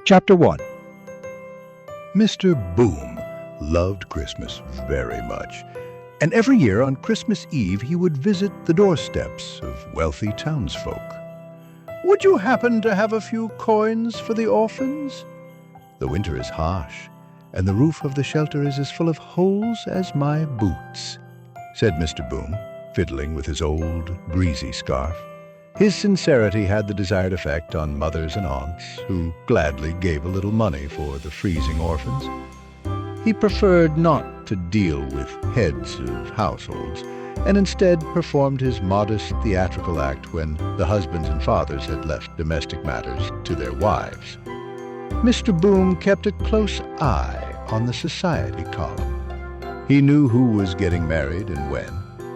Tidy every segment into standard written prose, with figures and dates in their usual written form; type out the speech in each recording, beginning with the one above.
Chapter 1. Mr. Boom loved Christmas very much, and every year on Christmas Eve he would visit the doorsteps of wealthy townsfolk. "Would you happen to have a few coins for the orphans? The winter is harsh, and the roof of the shelter is as full of holes as my boots," said Mr. Boom, fiddling with his old, greasy scarf. His sincerity had the desired effect on mothers and aunts, who gladly gave a little money for the freezing orphans. He preferred not to deal with heads of households, and instead performed his modest theatrical act when the husbands and fathers had left domestic matters to their wives. Mr. Boom kept a close eye on the society column. He knew who was getting married and when,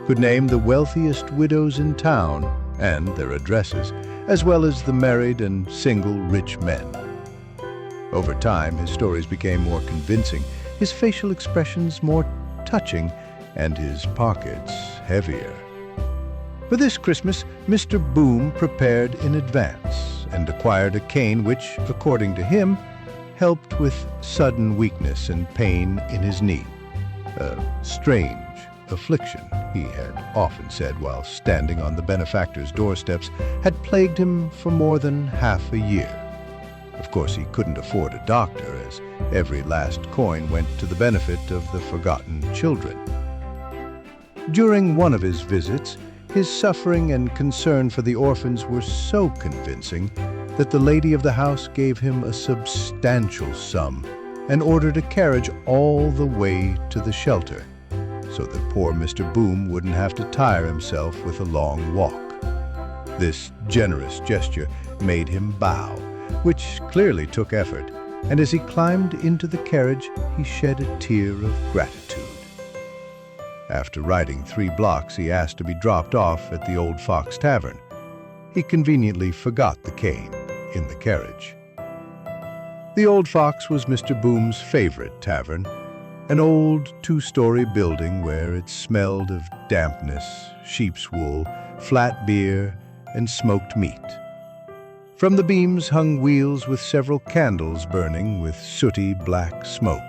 could name the wealthiest widows in town and their addresses, as well as the married and single rich men. Over time, his stories became more convincing, his facial expressions more touching, and his pockets heavier. For this Christmas, Mr. Boom prepared in advance and acquired a cane which, according to him, helped with sudden weakness and pain in his knee. A strange affliction, he had often said while standing on the benefactor's doorsteps, had plagued him for more than half a year. Of course, he couldn't afford a doctor, as every last coin went to the benefit of the forgotten children. During one of his visits, his suffering and concern for the orphans were so convincing that the lady of the house gave him a substantial sum and ordered a carriage all the way to the shelter, so that poor Mr. Boom wouldn't have to tire himself with a long walk. This generous gesture made him bow, which clearly took effort, and as he climbed into the carriage, he shed a tear of gratitude. After riding 3 blocks, he asked to be dropped off at the Old Fox Tavern. He conveniently forgot the cane in the carriage. The Old Fox was Mr. Boom's favorite tavern, an old 2-story building where it smelled of dampness, sheep's wool, flat beer, and smoked meat. From the beams hung wheels with several candles burning with sooty black smoke.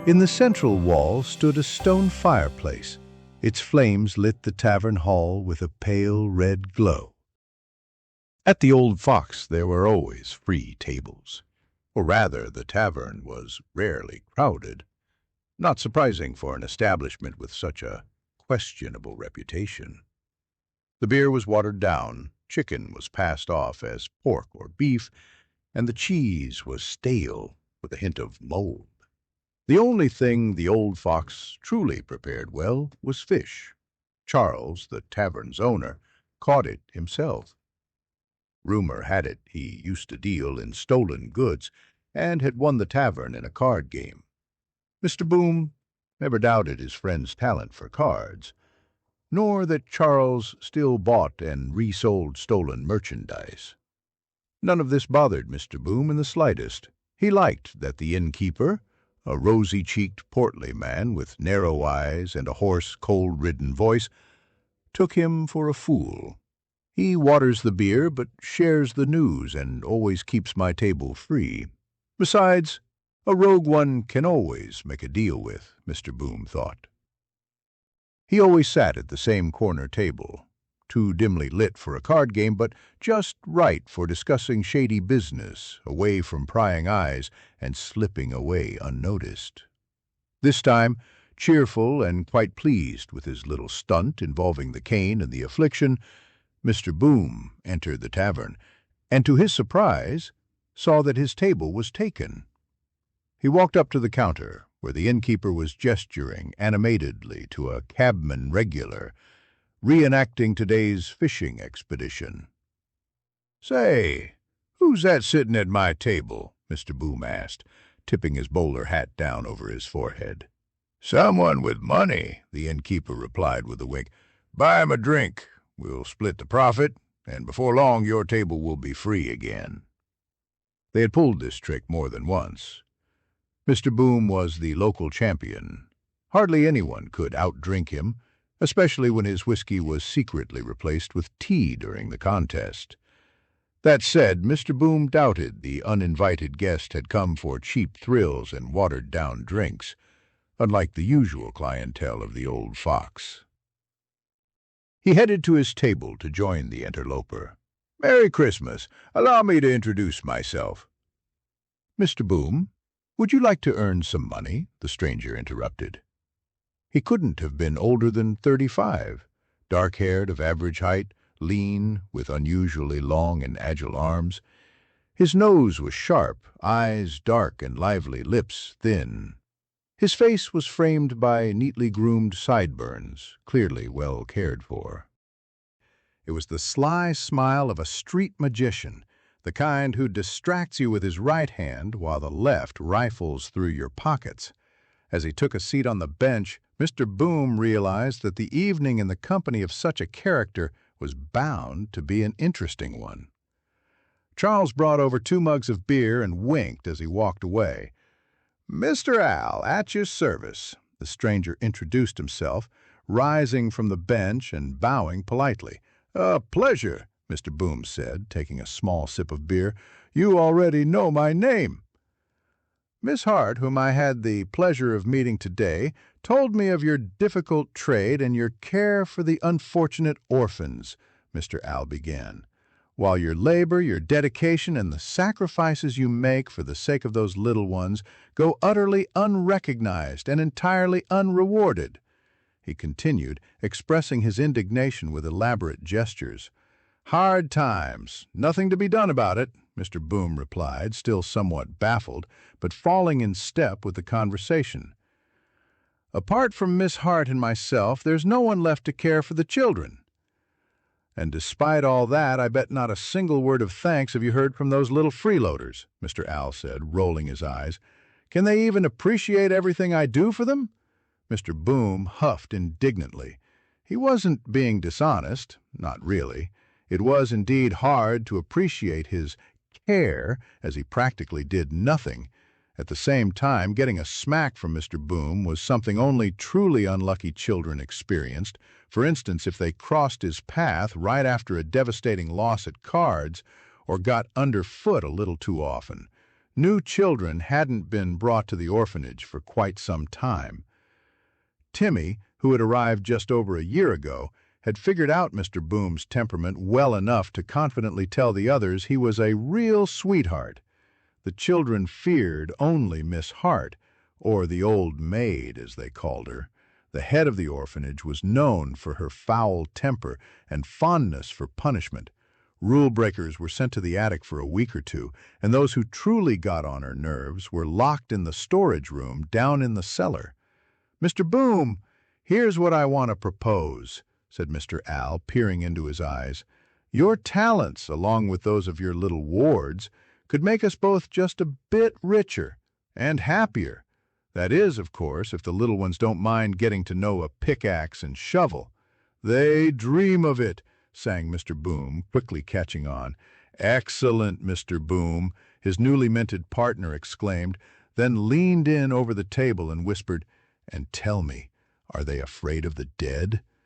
In the central wall stood a stone fireplace. Its flames lit the tavern hall with a pale red glow. At the Old Fox there were always free tables, or rather the tavern was rarely crowded. Not surprising for an establishment with such a questionable reputation. The beer was watered down, chicken was passed off as pork or beef, and the cheese was stale with a hint of mold. The only thing the Old Fox truly prepared well was fish. Charles, the tavern's owner, caught it himself. Rumor had it he used to deal in stolen goods and had won the tavern in a card game. Mr. Boom never doubted his friend's talent for cards, nor that Charles still bought and resold stolen merchandise. None of this bothered Mr. Boom in the slightest. He liked that the innkeeper, a rosy-cheeked, portly man with narrow eyes and a hoarse, cold-ridden voice, took him for a fool. "He waters the beer, but shares the news and always keeps my table free. Besides, a rogue one can always make a deal with," Mr. Boom thought. He always sat at the same corner table, too dimly lit for a card game, but just right for discussing shady business, away from prying eyes and slipping away unnoticed. This time, cheerful and quite pleased with his little stunt involving the cane and the affliction, Mr. Boom entered the tavern, and to his surprise, saw that his table was taken. He walked up to the counter, where the innkeeper was gesturing animatedly to a cabman regular, reenacting today's fishing expedition. "Say, who's that sitting at my table?" Mr. Boom asked, tipping his bowler hat down over his forehead. "Someone with money," the innkeeper replied with a wink. "Buy him a drink. We'll split the profit, and before long your table will be free again." They had pulled this trick more than once. Mr. Boom was the local champion. Hardly anyone could outdrink him, especially when his whiskey was secretly replaced with tea during the contest. That said, Mr. Boom doubted the uninvited guest had come for cheap thrills and watered-down drinks, unlike the usual clientele of the old fox. He headed to his table to join the interloper. "Merry Christmas! Allow me to introduce myself." "Mr. Boom, would you like to earn some money?" the stranger interrupted. He couldn't have been older than 35, dark-haired, of average height, lean, with unusually long and agile arms. His nose was sharp, eyes dark and lively, lips thin. His face was framed by neatly groomed sideburns, clearly well cared for. It was the sly smile of a street magician, the kind who distracts you with his right hand while the left rifles through your pockets. As he took a seat on the bench, Mr. Boom realized that the evening in the company of such a character was bound to be an interesting one. Charles brought over 2 mugs of beer and winked as he walked away. "Mr. Al, at your service," the stranger introduced himself, rising from the bench and bowing politely. "A pleasure," Mr. Boom said, taking a small sip of beer. "You already know my name." "Miss Hart, whom I had the pleasure of meeting today, told me of your difficult trade and your care for the unfortunate orphans," Mr. Al began. "While your labor, your dedication, and the sacrifices you make for the sake of those little ones go utterly unrecognized and entirely unrewarded," he continued, expressing his indignation with elaborate gestures. "Hard times. Nothing to be done about it," Mr. Boom replied, still somewhat baffled, but falling in step with the conversation. "Apart from Miss Hart and myself, there's no one left to care for the children." "And despite all that, I bet not a single word of thanks have you heard from those little freeloaders," Mr. Al said, rolling his eyes. "Can they even appreciate everything I do for them?" Mr. Boom huffed indignantly. He wasn't being dishonest, not really. It was indeed hard to appreciate his care, as he practically did nothing. At the same time, getting a smack from Mr. Boom was something only truly unlucky children experienced. For instance, if they crossed his path right after a devastating loss at cards, or got underfoot a little too often. New children hadn't been brought to the orphanage for quite some time. Timmy, who had arrived just over a year ago, had figured out Mr. Boom's temperament well enough to confidently tell the others he was a real sweetheart. The children feared only Miss Hart, or the old maid, as they called her. The head of the orphanage was known for her foul temper and fondness for punishment. Rule breakers were sent to the attic for a week or 2, and those who truly got on her nerves were locked in the storage room down in the cellar. "Mr. Boom, here's what I want to propose," said Mr. Al, peering into his eyes. "Your talents, along with those of your little wards, could make us both just a bit richer and happier. That is, of course, if the little ones don't mind getting to know a pickaxe and shovel." "They dream of it," sang Mr. Boom, quickly catching on. "Excellent, Mr. Boom," his newly minted partner exclaimed, then leaned in over the table and whispered, "And tell me, are they afraid of the dead?"